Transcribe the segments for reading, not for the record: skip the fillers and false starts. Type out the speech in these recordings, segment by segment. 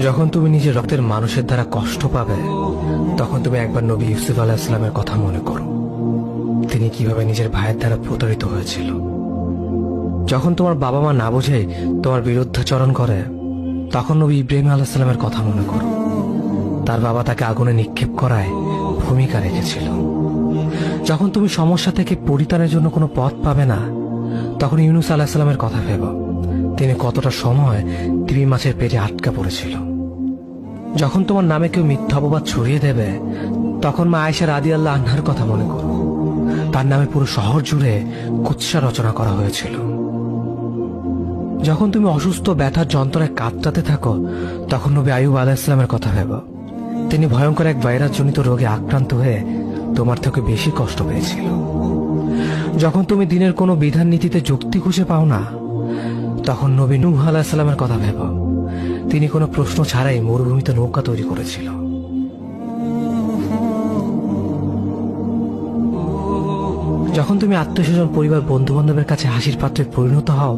যখন তুমি নিজের রক্তের মানুষের দ্বারা কষ্ট পাবে, তখন তুমি একবার নবী ইউসুফ আলাইহিস সালামের কথা মনে করো। তিনি কিভাবে নিজের ভাইয়ের দ্বারা প্রতারিত হয়েছিল। যখন তোমার বাবা মা না বুঝে তোমার বিরুদ্ধাচরণ করে, তখন নবী ইব্রাহিম আলাইহিস সালামের কথা মনে করো। তার বাবা তাকে আগুনে নিক্ষেপ করায় ভূমিকা রেখেছিল। যখন তুমি সমস্যা থেকে পরিত্রাণের জন্য কোনো পথ পাবে না, তখন ইউনুস আলাইহিস সালামের কথা ভেবো। তিনি কতটা সময় তিমি মাছের পেটে আটকা পড়েছিল। যখন তোমার নামে কেউ মিথ্যা অপবাদ ছড়িয়ে দেবে, তখন মা আয়েশা রাদিয়াল্লাহু আনহার কথা মনে করো। তার নামে পুরো শহর জুড়ে কুৎসা রচনা করা হয়েছিল। যখন তুমি অসুস্থ ব্যথার যন্ত্রণায় কাতরাতে থাকো, তখন নবী আইয়ুব আলাইহিস সালামের কথা ভেবো। তিনি ভয়ঙ্কর এক ভাইরাস জনিত রোগে আক্রান্ত হয়ে তোমার থেকে বেশি কষ্ট পেয়েছিল। যখন তুমি দিনের কোনো বিধান নীতিতে যুক্তি খুঁজে পাও না, তখন নবী নূহ আলাইহিস সালামের কথা ভেবো। তিনি কোনো প্রশ্ন ছাড়াই মরুভূমিতে নৌকা তৈরি করেছিল। যখন তুমি আত্মীয়স্বজন, পরিবার, বন্ধু বান্ধবের কাছে হাসির পাত্রে পরিণত হও,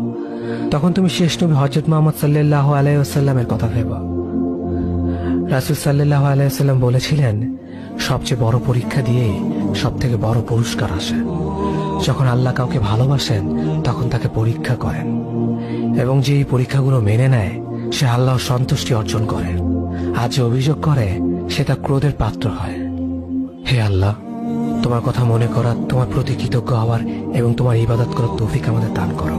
তখন তুমি শেষ নবী হযরত মুহাম্মদ সাল্লাল্লাহু আলাইহি ওয়াসাল্লামের কথা ভেবো। রাসূল সাল্লাল্লাহু আলাইহি ওয়াসাল্লাম বলেছিলেন, সবচেয়ে বড় পরীক্ষা দিয়েই সব থেকে বড় পুরস্কার আসে। যখন আল্লাহ কাউকে ভালোবাসেন, তখন তাকে পরীক্ষা করেন, এবং যে এই পরীক্ষাগুলো মেনে নেয়, সে আল্লাহর সন্তুষ্টি অর্জন করে। আর যে অভিযোগ করে, সে তার ক্রোধের পাত্র হয়। হে আল্লাহ, তোমার কথা মনে করা, তোমার প্রতি কৃতজ্ঞ হওয়ার এবং তোমার ইবাদত করার তৌফিক আমাদের দান করো।